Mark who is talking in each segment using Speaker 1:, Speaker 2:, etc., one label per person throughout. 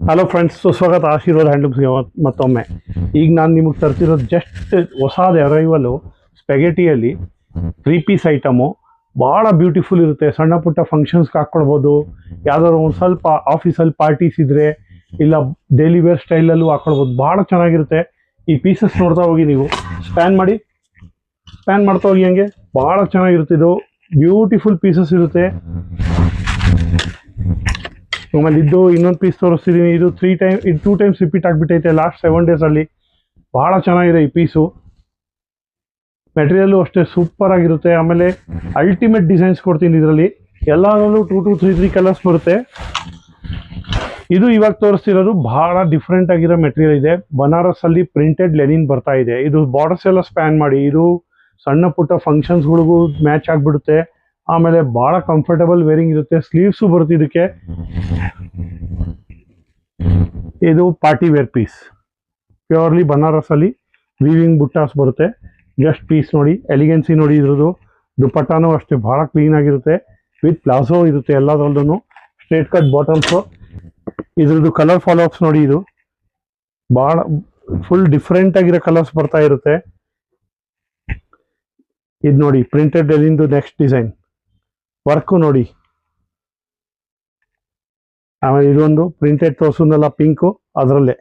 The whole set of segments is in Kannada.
Speaker 1: ಹಲೋ ಫ್ರೆಂಡ್ಸ್, ಸುಸ್ವಾಗತ ಆಶೀರ್ವಾದ ಹ್ಯಾಂಡ್ಲೂಮ್ಸ್ಗೆ ಮತ್ತೊಮ್ಮೆ. ಈಗ ನಾನು ನಿಮಗೆ ತರ್ತಿರೋದು ಜಸ್ಟ್ ಹೊಸಾದ ಅರೈವಲು ಸ್ಪೆಗೆಟಿಯಲ್ಲಿ 3 ಪೀಸ್ ಐಟಮು. ಭಾಳ ಬ್ಯೂಟಿಫುಲ್ ಇರುತ್ತೆ. ಸಣ್ಣ ಪುಟ್ಟ ಫಂಕ್ಷನ್ಸ್ಗೆ ಹಾಕ್ಕೊಳ್ಬೋದು. ಯಾವ್ದಾದ್ರು ಒಂದು ಸ್ವಲ್ಪ ಆಫೀಸಲ್ಲಿ ಪಾರ್ಟೀಸ್ ಇದ್ದರೆ ಇಲ್ಲ ಡೈಲಿ ವೇರ್ ಸ್ಟೈಲಲ್ಲೂ ಹಾಕ್ಕೊಳ್ಬೋದು. ಭಾಳ ಚೆನ್ನಾಗಿರುತ್ತೆ. ಈ ಪೀಸಸ್ ನೋಡ್ತಾ ಹೋಗಿ, ನೀವು ಸ್ಪ್ಯಾನ್ ಮಾಡ್ತಾ ಹೋಗಿ. ಹಂಗೆ ಭಾಳ ಚೆನ್ನಾಗಿರುತ್ತೆ. ಇದು ಬ್ಯೂಟಿಫುಲ್ ಪೀಸಸ್ ಇರುತ್ತೆ. ಆಮೇಲೆ ಇದು ಇನ್ನೊಂದು ಪೀಸ್ ತೋರಿಸ್ತಿದ್ದೀನಿ. ಇದು 2 ಟೈಮ್ಸ್ ರಿಪೀಟ್ ಆಗಿಬಿಟ್ಟೈತೆ ಲಾಸ್ಟ್ 7 ಡೇಸಲ್ಲಿ. ಭಾಳ ಚೆನ್ನಾಗಿದೆ ಈ ಪೀಸು. ಮೆಟೀರಿಯಲ್ಲು ಅಷ್ಟೇ ಸೂಪರ್ ಆಗಿರುತ್ತೆ. ಆಮೇಲೆ ಅಲ್ಟಿಮೇಟ್ ಡಿಸೈನ್ಸ್ ಕೊಡ್ತೀನಿ ಇದರಲ್ಲಿ. ಎಲ್ಲದರಲ್ಲೂ 2 to 3 ಕಲರ್ಸ್ ಬರುತ್ತೆ. ಇದು ಇವಾಗ ತೋರಿಸ್ತಿರೋದು ಭಾಳ ಡಿಫ್ರೆಂಟ್ ಆಗಿರೋ ಮೆಟೀರಿಯಲ್ ಇದೆ. ಬನಾರಸ್ಸಲ್ಲಿ ಪ್ರಿಂಟೆಡ್ ಲೆನಿನ್ ಬರ್ತಾ ಇದೆ. ಇದು ಬಾರ್ಡರ್ಸ್ ಎಲ್ಲ ಸ್ಪ್ಯಾನ್ ಮಾಡಿ, ಇದು ಸಣ್ಣ ಪುಟ್ಟ ಫಂಕ್ಷನ್ಸ್ಗಳಿಗೂ ಮ್ಯಾಚ್ ಆಗಿಬಿಡುತ್ತೆ. ಆಮೇಲೆ ಭಾಳ ಕಂಫರ್ಟಬಲ್ ವೇರಿಂಗ್ ಇರುತ್ತೆ. ಸ್ಲೀವ್ಸು ಬರುತ್ತೆ ಇದಕ್ಕೆ. ಇದು ಪಾರ್ಟಿ ವೇರ್ ಪೀಸ್, ಪ್ಯೂರ್ಲಿ ಬನಾರಸಲ್ಲಿ ವೀವಿಂಗ್ ಬುಟ್ಟಾಸ್ ಬರುತ್ತೆ. ಜಸ್ಟ್ ಪೀಸ್ ನೋಡಿ, ಎಲಿಗೆನ್ಸಿ ನೋಡಿ. ಇದ್ರದ್ದು ದುಪಟ್ಟಾನು ಅಷ್ಟೇ ಭಾಳ ಕ್ಲೀನ್ ಆಗಿರುತ್ತೆ. ವಿತ್ ಪ್ಲಾಜೋ ಇರುತ್ತೆ ಎಲ್ಲದರಲ್ಲೂ. Straight cut ಬಾಟಮ್ಸು. ಇದ್ರದ್ದು ಕಲರ್ ಫಾಲೋಅಪ್ಸ್ ನೋಡಿ. ಇದು ಭಾಳ ಫುಲ್ ಡಿಫ್ರೆಂಟ್ ಆಗಿರೋ ಕಲರ್ಸ್ ಬರ್ತಾ ಇರುತ್ತೆ. ಇದು ನೋಡಿ, ಪ್ರಿಂಟೆಡ್ ಎಲ್ಲಿಂದು ನೆಕ್ಸ್ಟ್ ಡಿಸೈನ್ ವರ್ಕು ನೋಡಿ. ಆಮೇಲೆ ಇದೊಂದು ಪ್ರಿಂಟೆಡ್ ತೋರಿಸೋದಲ್ಲ, ಪಿಂಕು, ಅದರಲ್ಲೇ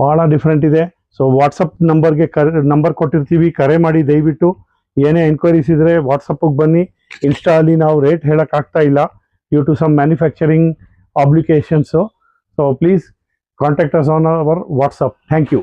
Speaker 1: ಭಾಳ ಡಿಫ್ರೆಂಟ್ ಇದೆ. ಸೊ ವಾಟ್ಸಪ್ ನಂಬರ್ ಕೊಟ್ಟಿರ್ತೀವಿ, ಕರೆ ಮಾಡಿ ದಯವಿಟ್ಟು. ಏನೇ ಎನ್ಕ್ವೈರೀಸ್ ಇದ್ದರೆ ವಾಟ್ಸಪ್ಪಿಗೆ ಬನ್ನಿ. ಇನ್ಸ್ಟಾಲ್ಲಿ ನಾವು ರೇಟ್ ಹೇಳೋಕ್ಕಾಗ್ತಾ ಇಲ್ಲ due to some manufacturing obligations. So please contact us on our WhatsApp. Thank you.